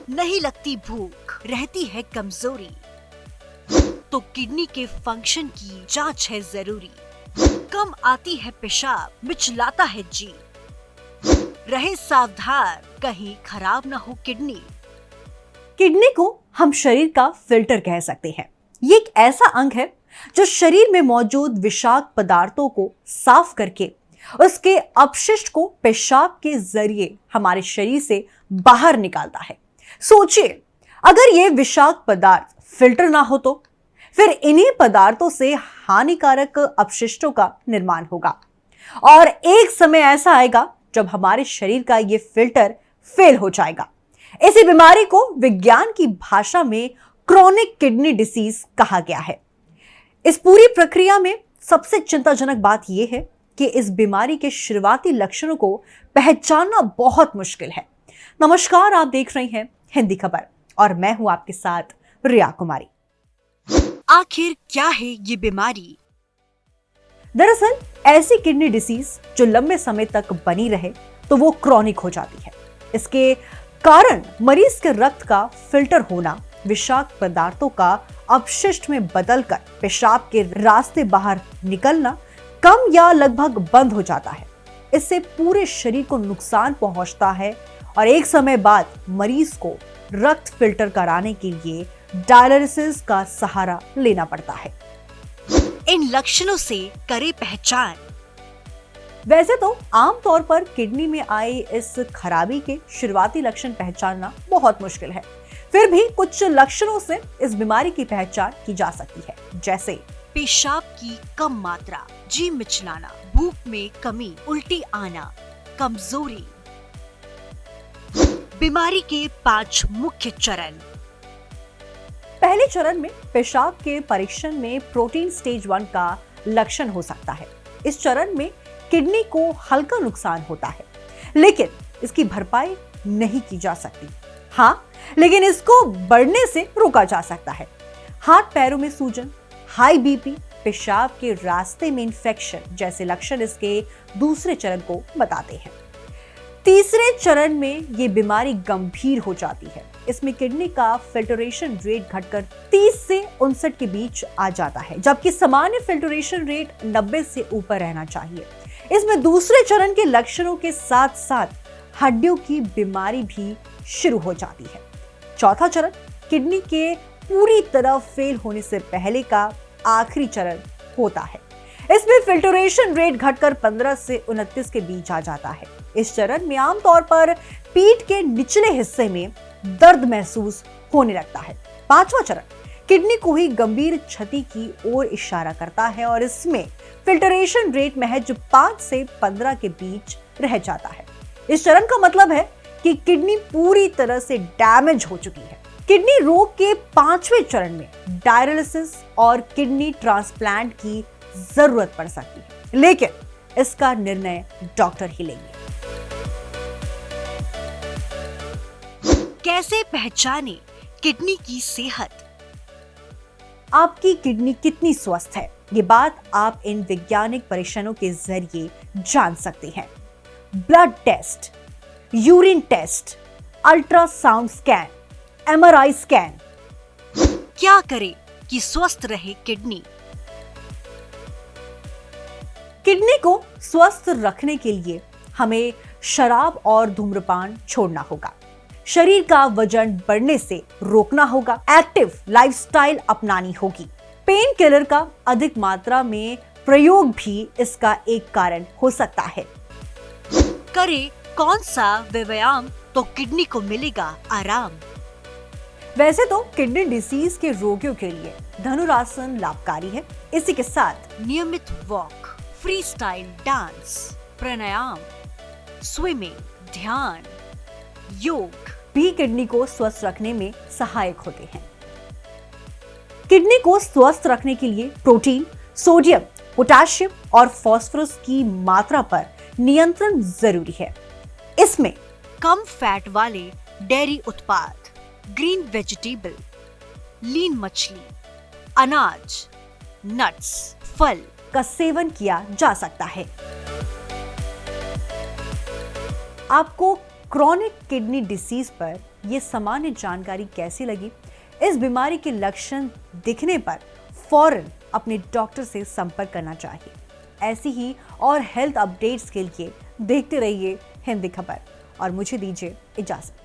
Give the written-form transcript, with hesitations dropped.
नहीं लगती भूख, रहती है कमजोरी, तो किडनी के फंक्शन की जांच है जरूरी। कम आती है पेशाब, मिचलाता है जी, रहे सावधान कहीं खराब न हो किडनी। किडनी को हम शरीर का फिल्टर कह सकते हैं। ये एक ऐसा अंग है जो शरीर में मौजूद विषाक्त पदार्थों को साफ करके उसके अपशिष्ट को पेशाब के जरिए हमारे शरीर से बाहर निकालता है। सोचिए, अगर ये विषाक्त पदार्थ फिल्टर ना हो तो फिर इन्हीं पदार्थों से हानिकारक अपशिष्टों का निर्माण होगा और एक समय ऐसा आएगा जब हमारे शरीर का ये फिल्टर फेल हो जाएगा। इसी बीमारी को विज्ञान की भाषा में क्रॉनिक किडनी डिसीज कहा गया है। इस पूरी प्रक्रिया में सबसे चिंताजनक बात यह है कि इस बीमारी के शुरुआती लक्षणों को पहचानना बहुत मुश्किल है। नमस्कार, आप देख रहे हैं हिंदी खबर और मैं हूं आपके साथ रिया कुमारी। आखिर क्या है ये बीमारी? दरअसल ऐसी किडनी डिसीज जो लंबे समय तक बनी रहे तो वो क्रॉनिक हो जाती है। इसके कारण मरीज के रक्त का फिल्टर होना, विषाक्त पदार्थों का अपशिष्ट में बदलकर पेशाब के रास्ते बाहर निकलना कम या लगभग बंद हो जाता है। इससे पूरे शरीर को नुकसान पहुंचता है और एक समय बाद मरीज को रक्त फिल्टर कराने के लिए डायलिसिस का सहारा लेना पड़ता है। इन लक्षणों से करे पहचान। वैसे तो आमतौर पर किडनी में आए इस खराबी के शुरुआती लक्षण पहचानना बहुत मुश्किल है। फिर भी कुछ लक्षणों से इस बीमारी की पहचान की जा सकती है, जैसे पेशाब की कम मात्रा, जी मिचलाना, भूख में कमी, उल्टी आना, कमजोरी। बीमारी के 5 मुख्य चरण। पहले चरण में पेशाब के परीक्षण में प्रोटीन स्टेज 1 का लक्षण हो सकता है। इस चरण में किडनी को हल्का नुकसान होता है, लेकिन इसकी भरपाई नहीं की जा सकती। हाँ, लेकिन इसको बढ़ने से रोका जा सकता है। हाथ पैरों में सूजन, हाई बीपी, पेशाब के रास्ते में इंफेक्शन जैसे लक्षण इसके दूसरे चरण को बताते हैं। तीसरे चरण में ये बीमारी गंभीर हो जाती है। इसमें किडनी का फिल्टरेशन रेट घटकर 30 से 59 के बीच आ जाता है, जबकि सामान्य फिल्टरेशन रेट 90 से ऊपर रहना चाहिए। इसमें दूसरे चरण के लक्षणों के साथ साथ हड्डियों की बीमारी भी शुरू हो जाती है। चौथा चरण किडनी के पूरी तरह फेल होने से पहले का आखिरी चरण होता है। इसमें फिल्टरेशन रेट घटकर 15 से 29 के बीच आ जाता है। इस चरण में आमतौर पर पीठ के निचले हिस्से में दर्द महसूस होने लगता है। पांचवा चरण किडनी को ही गंभीर क्षति की ओर इशारा करता है और इसमें फिल्टरेशन रेट महज 5 से 15 के बीच रह जाता है। इस चरण का मतलब है कि किडनी पूरी तरह से डैमेज हो चुकी है। किडनी रोग के 5वें चरण में डायलिसिस और किडनी ट्रांसप्लांट की जरूरत पड़ सकती है, लेकिन इसका निर्णय डॉक्टर ही लेंगे। कैसे पहचाने किडनी की सेहत? आपकी किडनी कितनी स्वस्थ है, ये बात आप इन वैज्ञानिक परीक्षणों के जरिए जान सकते हैं। Blood test, urine test, ultrasound scan, MRI scan. क्या करें कि स्वस्थ रहे किडनी? किडनी को स्वस्थ रखने के लिए हमें शराब और धूम्रपान छोड़ना होगा, शरीर का वजन बढ़ने से रोकना होगा, एक्टिव लाइफस्टाइल अपनानी होगी। पेन किलर का अधिक मात्रा में प्रयोग भी इसका एक कारण हो सकता है। करे कौन सा व्यायाम तो किडनी को मिलेगा आराम? वैसे तो किडनी डिसीज के रोगियों के लिए धनुरासन लाभकारी है। इसी के साथ नियमित वॉक, फ्री स्टाइल डांस, प्राणायाम, स्विमिंग, ध्यान, योग भी किडनी को स्वस्थ रखने में सहायक होते हैं। किडनी को स्वस्थ रखने के लिए प्रोटीन, सोडियम, पोटेशियम और फास्फोरस की मात्रा पर नियंत्रण जरूरी है। इसमें कम फैट वाले डेयरी उत्पाद, ग्रीन वेजिटेबल, लीन मछली, अनाज, नट्स, फल का सेवन किया जा सकता है। आपको क्रॉनिक किडनी डिसीज पर ये सामान्य जानकारी कैसी लगी? इस बीमारी के लक्षण दिखने पर फौरन अपने डॉक्टर से संपर्क करना चाहिए। ऐसी ही और हेल्थ अपडेट्स के लिए देखते रहिए हिंदी खबर और मुझे दीजिए इजाजत।